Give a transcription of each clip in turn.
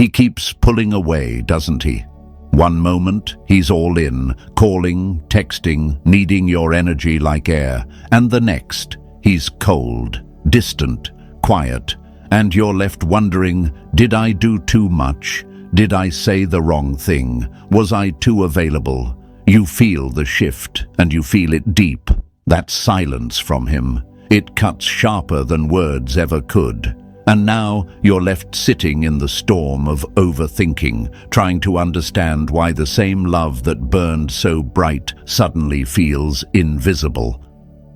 He keeps pulling away, doesn't he? One moment, he's all in, calling, texting, needing your energy like air, and the next, he's cold, distant, quiet, and you're left wondering, did I do too much? Did I say the wrong thing? Was I too available? You feel the shift, and you feel it deep. That silence from him. It cuts sharper than words ever could. And now you're left sitting in the storm of overthinking, trying to understand why the same love that burned so bright suddenly feels invisible.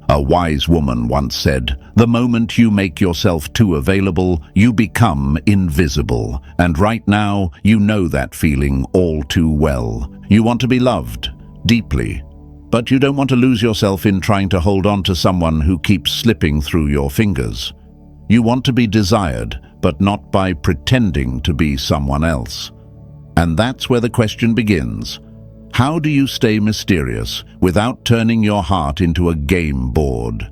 A wise woman once said, "The moment you make yourself too available, you become invisible." And right now, you know that feeling all too well. You want to be loved, deeply, but you don't want to lose yourself in trying to hold on to someone who keeps slipping through your fingers. You want to be desired, but not by pretending to be someone else. And that's where the question begins. How do you stay mysterious without turning your heart into a game board?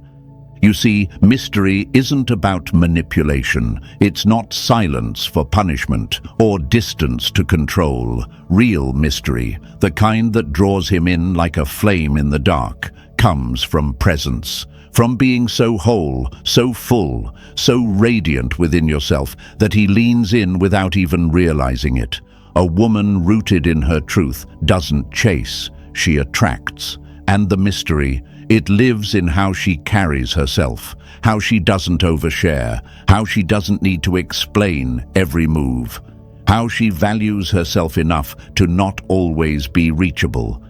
You see, mystery isn't about manipulation. It's not silence for punishment or distance to control. Real mystery, the kind that draws him in like a flame in the dark, comes from presence. From being so whole, so full, so radiant within yourself that he leans in without even realizing it. A woman rooted in her truth doesn't chase, she attracts. And the mystery, it lives in how she carries herself, how she doesn't overshare, how she doesn't need to explain every move, how she values herself enough to not always be reachable.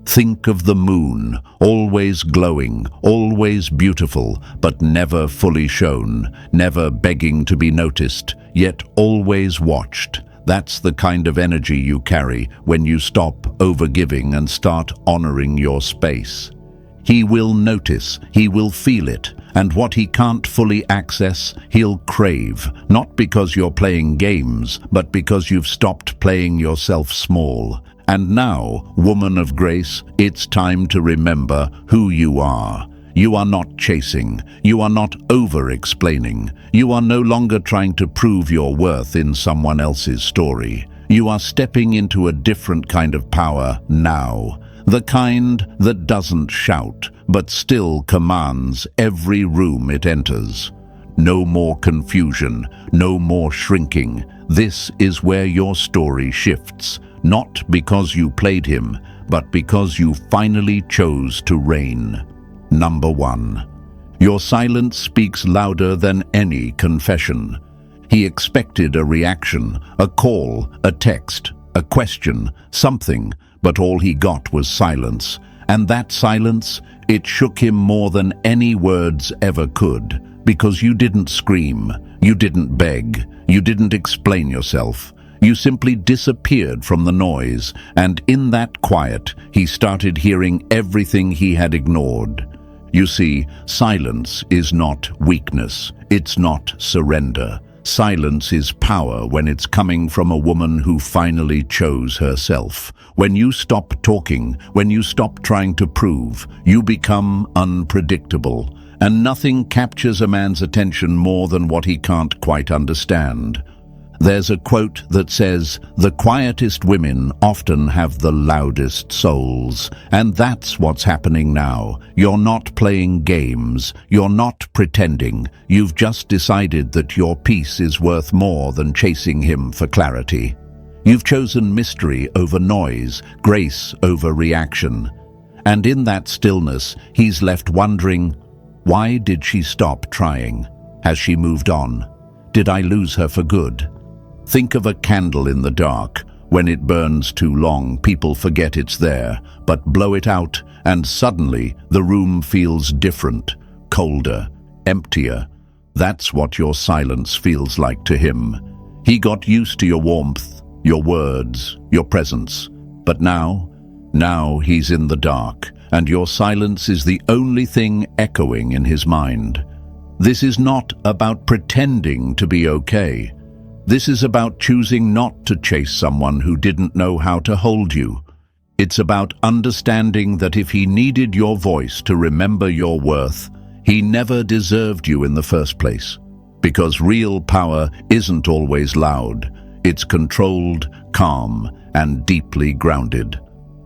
Think of the moon, always glowing, always beautiful, but never fully shown, never begging to be noticed, yet always watched. That's the kind of energy you carry when you stop overgiving and start honoring your space. He will notice, he will feel it, and what he can't fully access, he'll crave, not because you're playing games, but because you've stopped playing yourself small. And now, woman of grace, it's time to remember who you are. You are not chasing. You are not over-explaining. You are no longer trying to prove your worth in someone else's story. You are stepping into a different kind of power now. The kind that doesn't shout, but still commands every room it enters. No more confusion, no more shrinking. This is where your story shifts. Not because you played him, but because you finally chose to reign. Number 1. Your silence speaks louder than any confession. He expected a reaction, a call, a text, a question, something, but all he got was silence. And that silence, it shook him more than any words ever could, because you didn't scream, you didn't beg, you didn't explain yourself. You simply disappeared from the noise, and in that quiet, he started hearing everything he had ignored. You see, silence is not weakness. It's not surrender. Silence is power when it's coming from a woman who finally chose herself. When you stop talking, when you stop trying to prove, you become unpredictable. And nothing captures a man's attention more than what he can't quite understand. There's a quote that says, "The quietest women often have the loudest souls." And that's what's happening now. You're not playing games. You're not pretending. You've just decided that your peace is worth more than chasing him for clarity. You've chosen mystery over noise, grace over reaction. And in that stillness, he's left wondering, why did she stop trying? Has she moved on? Did I lose her for good? Think of a candle in the dark. When it burns too long, people forget it's there, but blow it out, and suddenly the room feels different, colder, emptier. That's what your silence feels like to him. He got used to your warmth, your words, your presence. But now he's in the dark, and your silence is the only thing echoing in his mind. This is not about pretending to be okay. This is about choosing not to chase someone who didn't know how to hold you. It's about understanding that if he needed your voice to remember your worth, he never deserved you in the first place. Because real power isn't always loud. It's controlled, calm, and deeply grounded.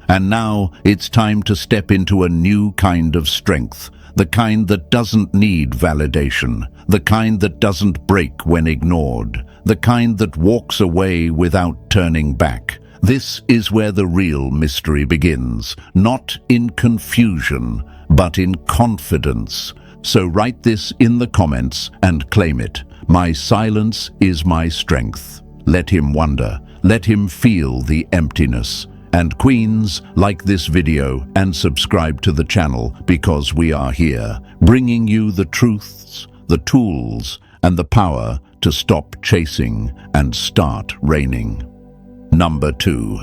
And now it's time to step into a new kind of strength, the kind that doesn't need validation, the kind that doesn't break when ignored, the kind that walks away without turning back. This is where the real mystery begins, not in confusion, but in confidence. So write this in the comments and claim it. My silence is my strength. Let him wonder. Let him feel the emptiness. And queens, like this video and subscribe to the channel because we are here, bringing you the truths, the tools, and the power to stop chasing and start reigning. Number 2.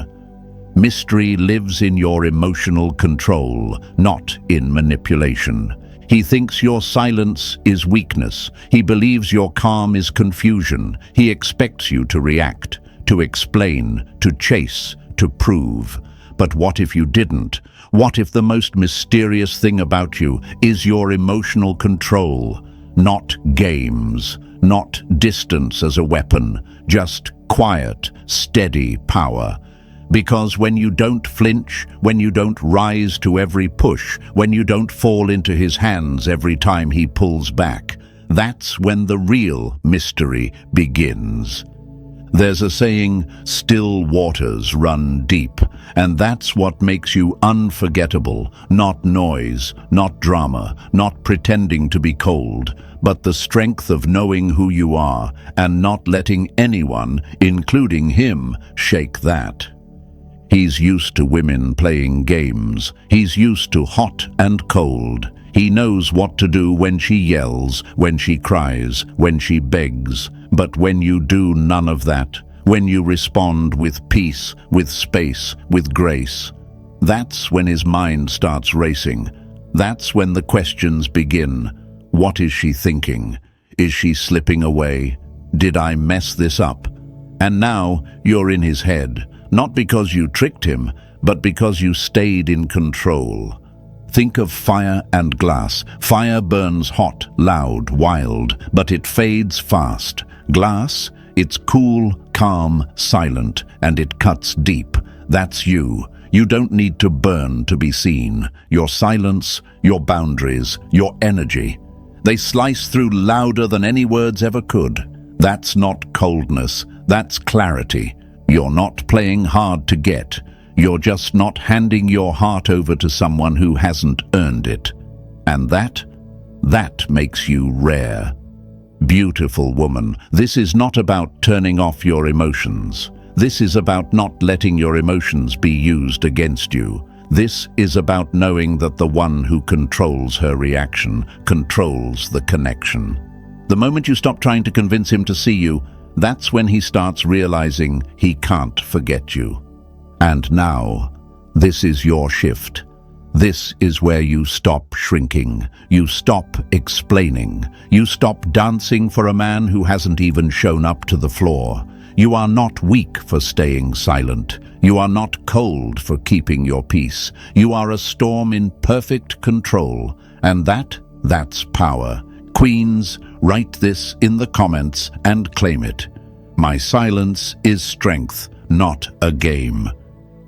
Mystery lives in your emotional control, not in manipulation. He thinks your silence is weakness. He believes your calm is confusion. He expects you to react, to explain, to chase, to prove. But what if you didn't? What if the most mysterious thing about you is your emotional control? Not games, not distance as a weapon, just quiet, steady power. Because when you don't flinch, when you don't rise to every push, when you don't fall into his hands every time he pulls back, that's when the real mystery begins. There's a saying, still waters run deep, and that's what makes you unforgettable. Not noise, not drama, not pretending to be cold, but the strength of knowing who you are and not letting anyone, including him, shake that. He's used to women playing games. He's used to hot and cold. He knows what to do when she yells, when she cries, when she begs. But when you do none of that, when you respond with peace, with space, with grace, that's when his mind starts racing. That's when the questions begin. What is she thinking? Is she slipping away? Did I mess this up? And now you're in his head, not because you tricked him, but because you stayed in control. Think of fire and glass. Fire burns hot, loud, wild, but it fades fast. Glass, it's cool, calm, silent, and it cuts deep. That's you. You don't need to burn to be seen. Your silence, your boundaries, your energy, they slice through louder than any words ever could. That's not coldness, that's clarity. You're not playing hard to get. You're just not handing your heart over to someone who hasn't earned it. And that makes you rare. Beautiful woman, this is not about turning off your emotions. This is about not letting your emotions be used against you. This is about knowing that the one who controls her reaction controls the connection. The moment you stop trying to convince him to see you, that's when he starts realizing he can't forget you. And now, this is your shift. This is where you stop shrinking. You stop explaining. You stop dancing for a man who hasn't even shown up to the floor. You are not weak for staying silent. You are not cold for keeping your peace. You are a storm in perfect control. And that's power. Queens, write this in the comments and claim it. My silence is strength, not a game.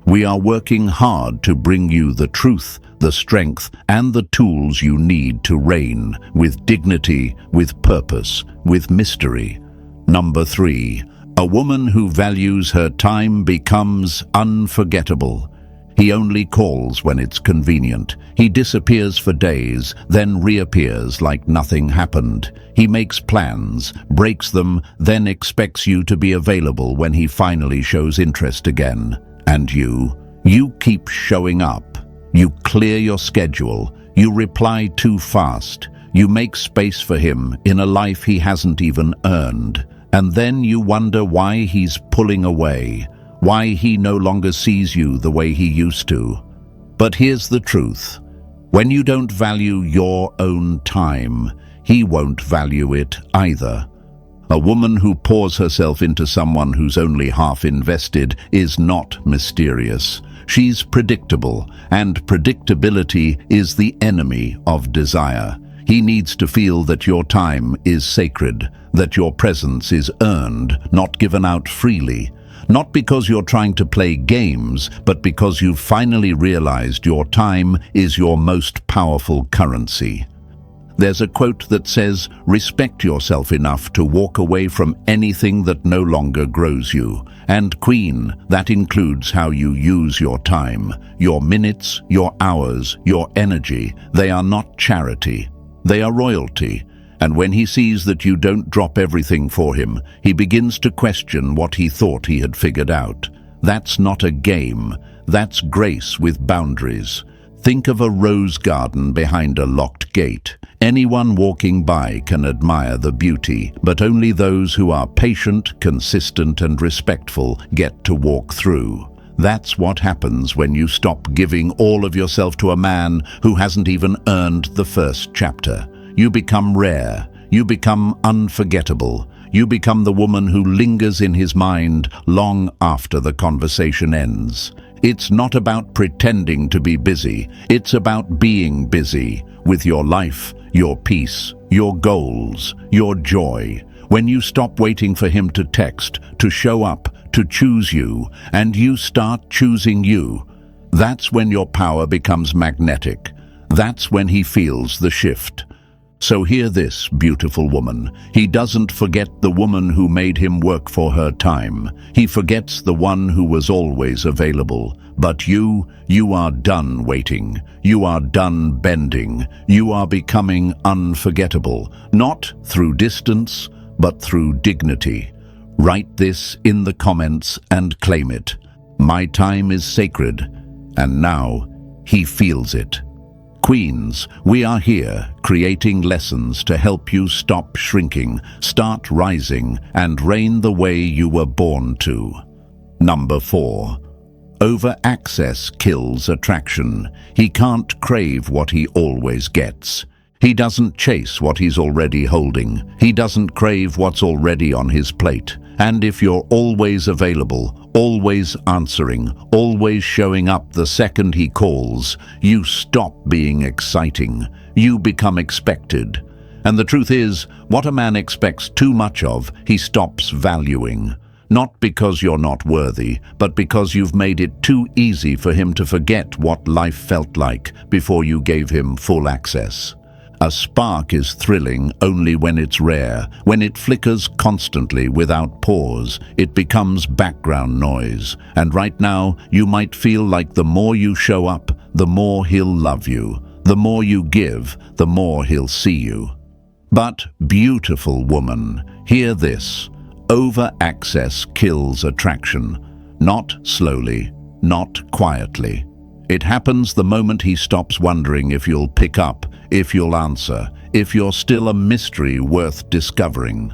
We are working hard to bring you the truth, the strength, and the tools you need to reign with dignity, with purpose, with mystery. Number 3, a woman who values her time becomes unforgettable. He only calls when it's convenient. He disappears for days, then reappears like nothing happened. He makes plans, breaks them, then expects you to be available when he finally shows interest again. And you keep showing up. You clear your schedule. You reply too fast. You make space for him in a life he hasn't even earned. And then you wonder why he's pulling away, why he no longer sees you the way he used to. But here's the truth. When you don't value your own time, he won't value it either. A woman who pours herself into someone who's only half invested is not mysterious. She's predictable, and predictability is the enemy of desire. He needs to feel that your time is sacred, that your presence is earned, not given out freely. Not because you're trying to play games, but because you've finally realized your time is your most powerful currency. There's a quote that says, "Respect yourself enough to walk away from anything that no longer grows you." And Queen, that includes how you use your time, your minutes, your hours, your energy. They are not charity. They are royalty. And when he sees that you don't drop everything for him, he begins to question what he thought he had figured out. That's not a game. That's grace with boundaries. Think of a rose garden behind a locked gate. Anyone walking by can admire the beauty, but only those who are patient, consistent, and respectful get to walk through. That's what happens when you stop giving all of yourself to a man who hasn't even earned the first chapter. You become rare. You become unforgettable. You become the woman who lingers in his mind long after the conversation ends. It's not about pretending to be busy. It's about being busy with your life, your peace, your goals, your joy. When you stop waiting for him to text, to show up, to choose you, and you start choosing you, that's when your power becomes magnetic. That's when he feels the shift. So hear this, beautiful woman. He doesn't forget the woman who made him work for her time. He forgets the one who was always available. But you are done waiting. You are done bending. You are becoming unforgettable, not through distance, but through dignity. Write this in the comments and claim it. My time is sacred, and now he feels it. Queens, we are here, creating lessons to help you stop shrinking, start rising, and reign the way you were born to. Number 4. Over-access kills attraction. He can't crave what he always gets. He doesn't chase what he's already holding. He doesn't crave what's already on his plate. And if you're always available, always answering, always showing up the second he calls, you stop being exciting. You become expected. And the truth is, what a man expects too much of, he stops valuing. Not because you're not worthy, but because you've made it too easy for him to forget what life felt like before you gave him full access. A spark is thrilling only when it's rare. When it flickers constantly without pause, it becomes background noise. And right now, you might feel like the more you show up, the more he'll love you. The more you give, the more he'll see you. But, beautiful woman, hear this. Over-access kills attraction. Not slowly, not quietly. It happens the moment he stops wondering if you'll pick up, if you'll answer, if you're still a mystery worth discovering.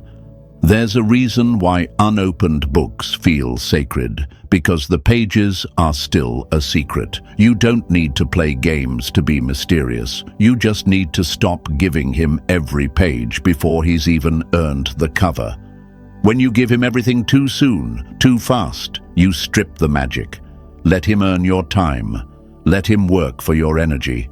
There's a reason why unopened books feel sacred, because the pages are still a secret. You don't need to play games to be mysterious. You just need to stop giving him every page before he's even earned the cover. When you give him everything too soon, too fast, you strip the magic. Let him earn your time. Let him work for your energy.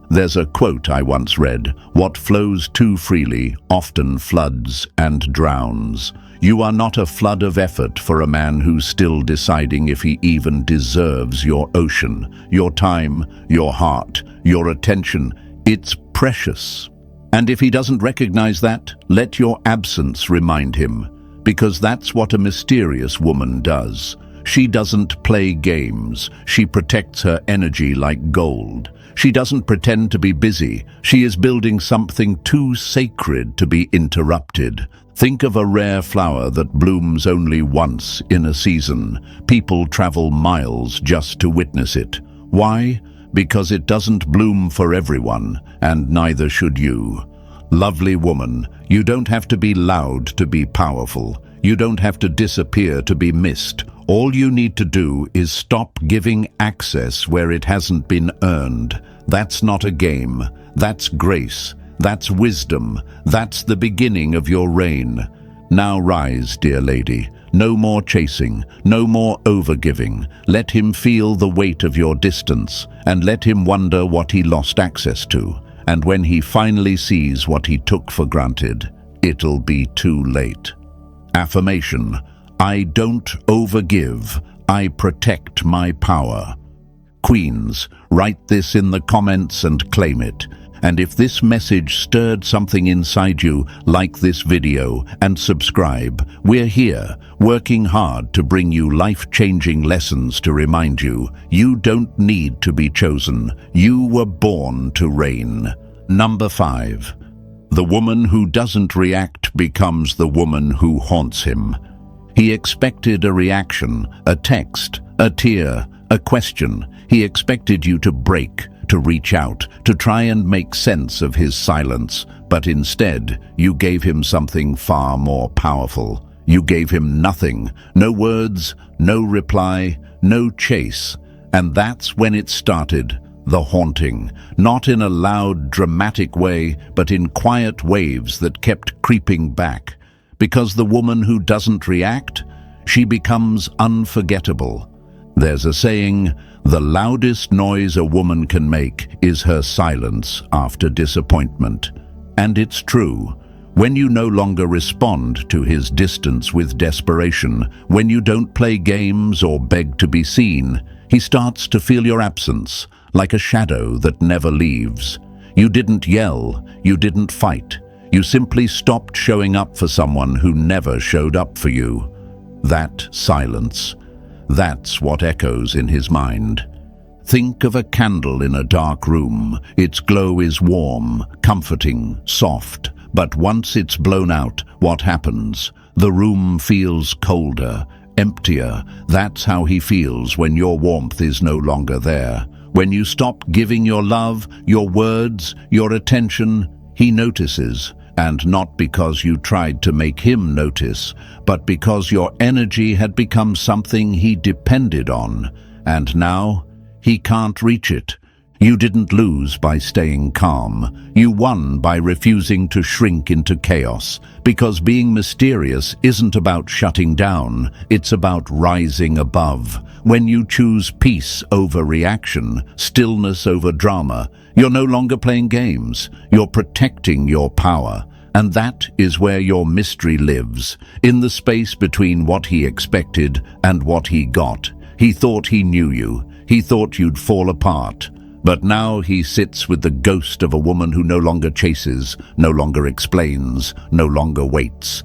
There's a quote I once read, "What flows too freely often floods and drowns." You are not a flood of effort for a man who's still deciding if he even deserves your ocean, your time, your heart, your attention. It's precious. And if he doesn't recognize that, let your absence remind him, because that's what a mysterious woman does. She doesn't play games. She protects her energy like gold. She doesn't pretend to be busy. She is building something too sacred to be interrupted. Think of a rare flower that blooms only once in a season. People travel miles just to witness it. Why? Because it doesn't bloom for everyone, and neither should you. Lovely woman, you don't have to be loud to be powerful. You don't have to disappear to be missed. All you need to do is stop giving access where it hasn't been earned. That's not a game. That's grace. That's wisdom. That's the beginning of your reign. Now rise, dear lady. No more chasing. No more overgiving. Let him feel the weight of your distance, and let him wonder what he lost access to. And when he finally sees what he took for granted, it'll be too late. Affirmation: I don't overgive, I protect my power. Queens, write this in the comments and claim it. And if this message stirred something inside you, like this video and subscribe. We're here, working hard to bring you life-changing lessons to remind you, you don't need to be chosen. You were born to reign. Number 5. The woman who doesn't react becomes the woman who haunts him. He expected a reaction, a text, a tear, a question. He expected you to break, to reach out, to try and make sense of his silence. But instead, you gave him something far more powerful. You gave him nothing. No words, no reply, no chase. And that's when it started, the haunting. Not in a loud, dramatic way, but in quiet waves that kept creeping back. Because the woman who doesn't react, she becomes unforgettable. There's a saying, the loudest noise a woman can make is her silence after disappointment. And it's true. When you no longer respond to his distance with desperation, when you don't play games or beg to be seen, he starts to feel your absence, like a shadow that never leaves. You didn't yell, you didn't fight. You simply stopped showing up for someone who never showed up for you. That silence. That's what echoes in his mind. Think of a candle in a dark room. Its glow is warm, comforting, soft. But once it's blown out, what happens? The room feels colder, emptier. That's how he feels when your warmth is no longer there. When you stop giving your love, your words, your attention, he notices. And not because you tried to make him notice, but because your energy had become something he depended on. And now, he can't reach it. You didn't lose by staying calm. You won by refusing to shrink into chaos. Because being mysterious isn't about shutting down, it's about rising above. When you choose peace over reaction, stillness over drama, you're no longer playing games. You're protecting your power. And that is where your mystery lives, in the space between what he expected and what he got. He thought he knew you. He thought you'd fall apart. But now he sits with the ghost of a woman who no longer chases, no longer explains, no longer waits.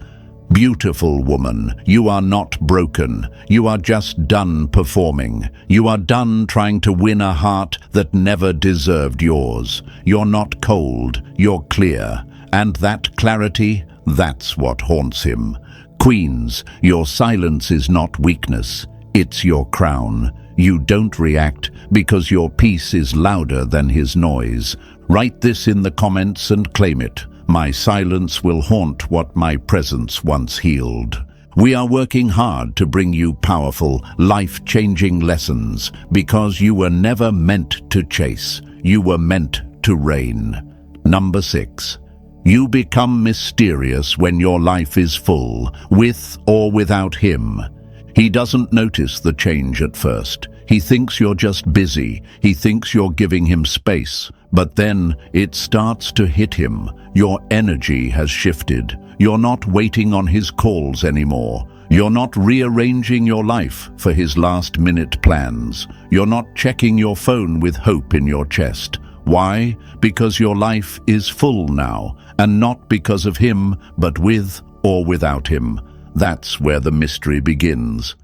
Beautiful woman, you are not broken. You are just done performing. You are done trying to win a heart that never deserved yours. You're not cold, you're clear. And that clarity, that's what haunts him. Queens, your silence is not weakness. It's your crown. You don't react because your peace is louder than his noise. Write this in the comments and claim it. My silence will haunt what my presence once healed. We are working hard to bring you powerful, life-changing lessons because you were never meant to chase. You were meant to reign. Number 6. You become mysterious when your life is full, with or without him. He doesn't notice the change at first. He thinks you're just busy. He thinks you're giving him space. But then it starts to hit him. Your energy has shifted. You're not waiting on his calls anymore. You're not rearranging your life for his last-minute plans. You're not checking your phone with hope in your chest. Why? Because your life is full now, and not because of him, but with or without him. That's where the mystery begins.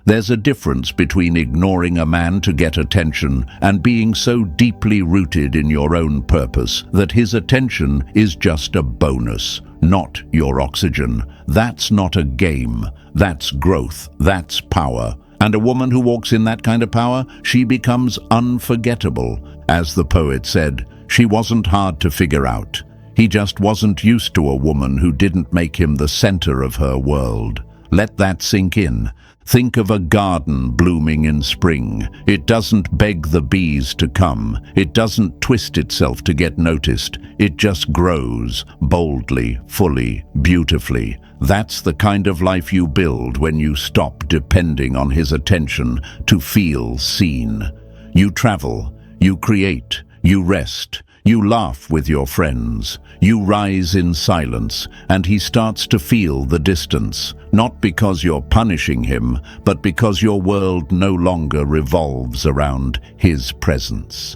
There's a difference between ignoring a man to get attention and being so deeply rooted in your own purpose that his attention is just a bonus, not your oxygen. That's not a game. That's growth. That's power. And a woman who walks in that kind of power, she becomes unforgettable. As the poet said, she wasn't hard to figure out. He just wasn't used to a woman who didn't make him the center of her world. Let that sink in. Think of a garden blooming in spring. It doesn't beg the bees to come. It doesn't twist itself to get noticed. It just grows, boldly, fully, beautifully. That's the kind of life you build when you stop depending on his attention to feel seen. You travel, you create, you rest, You laugh with your friends. You rise in silence, and he starts to feel the distance, not because you're punishing him, but because your world no longer revolves around his presence.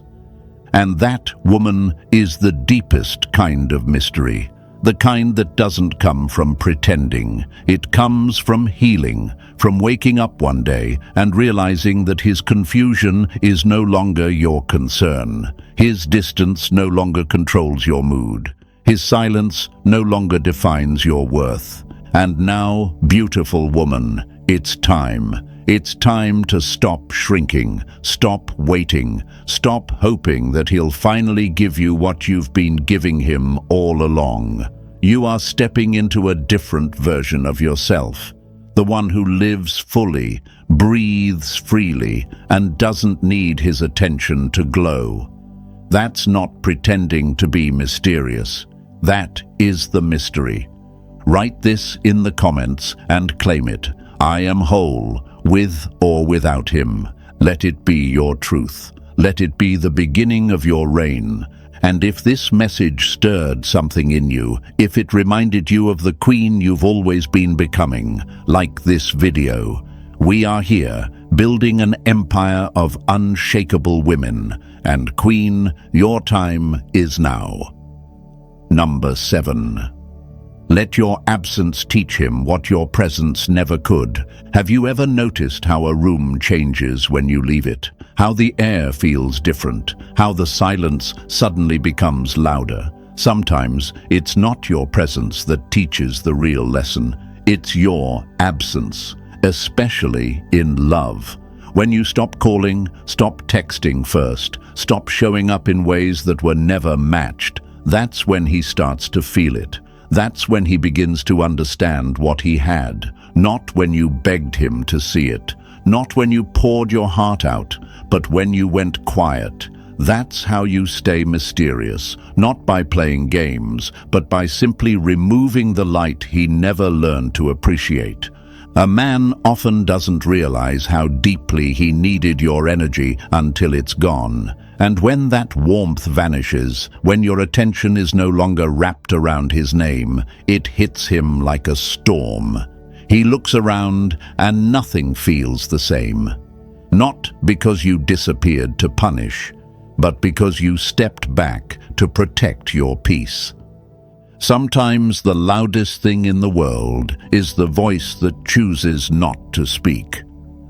And that, woman, is the deepest kind of mystery. The kind that doesn't come from pretending. It comes from healing, from waking up one day and realizing that his confusion is no longer your concern. His distance no longer controls your mood. His silence no longer defines your worth. And now, beautiful woman, it's time. It's time to stop shrinking, stop waiting, stop hoping that he'll finally give you what you've been giving him all along. You are stepping into a different version of yourself, the one who lives fully, breathes freely, and doesn't need his attention to glow. That's not pretending to be mysterious. That is the mystery. Write this in the comments and claim it. I am whole, with or without him. Let it be your truth. Let it be the beginning of your reign. And if this message stirred something in you, if it reminded you of the queen you've always been becoming, like this video, we are here, building an empire of unshakable women. And queen, your time is now. Number 7. Let your absence teach him what your presence never could. Have you ever noticed how a room changes when you leave it? How the air feels different? How the silence suddenly becomes louder? Sometimes it's not your presence that teaches the real lesson. It's your absence, especially in love. When you stop calling, stop texting first, stop showing up in ways that were never matched, that's when he starts to feel it. That's when he begins to understand what he had, not when you begged him to see it, not when you poured your heart out, but when you went quiet. That's how you stay mysterious, not by playing games, but by simply removing the light he never learned to appreciate. A man often doesn't realize how deeply he needed your energy until it's gone. And when that warmth vanishes, when your attention is no longer wrapped around his name, it hits him like a storm. He looks around and nothing feels the same. Not because you disappeared to punish, but because you stepped back to protect your peace. Sometimes the loudest thing in the world is the voice that chooses not to speak.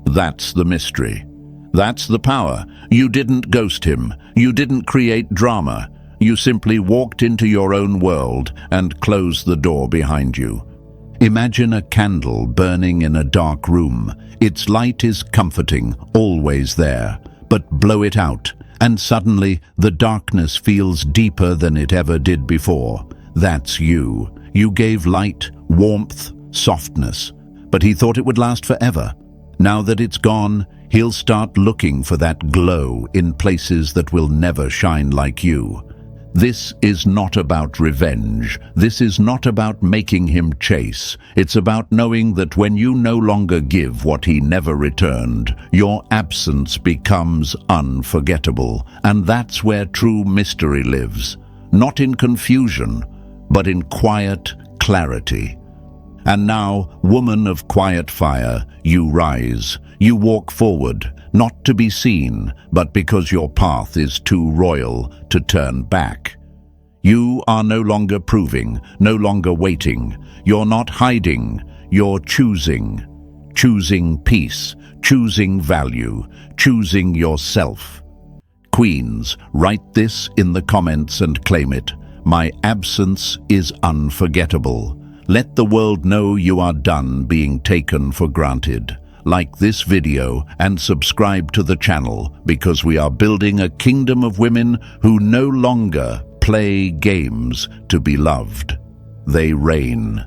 That's the mystery. That's the power. You didn't ghost him. You didn't create drama. You simply walked into your own world and closed the door behind you. Imagine a candle burning in a dark room. Its light is comforting, always there. But blow it out, and suddenly the darkness feels deeper than it ever did before. That's you. You gave light, warmth, softness. But he thought it would last forever. Now that it's gone, he'll start looking for that glow in places that will never shine like you. This is not about revenge. This is not about making him chase. It's about knowing that when you no longer give what he never returned, your absence becomes unforgettable. And that's where true mystery lives. Not in confusion, but in quiet clarity. And now, woman of quiet fire, you rise. You walk forward, not to be seen, but because your path is too royal to turn back. You are no longer proving, no longer waiting. You're not hiding, you're choosing. Choosing peace, choosing value, choosing yourself. Queens, write this in the comments and claim it. My absence is unforgettable. Let the world know you are done being taken for granted. Like this video and subscribe to the channel because we are building a kingdom of women who no longer play games to be loved. They reign.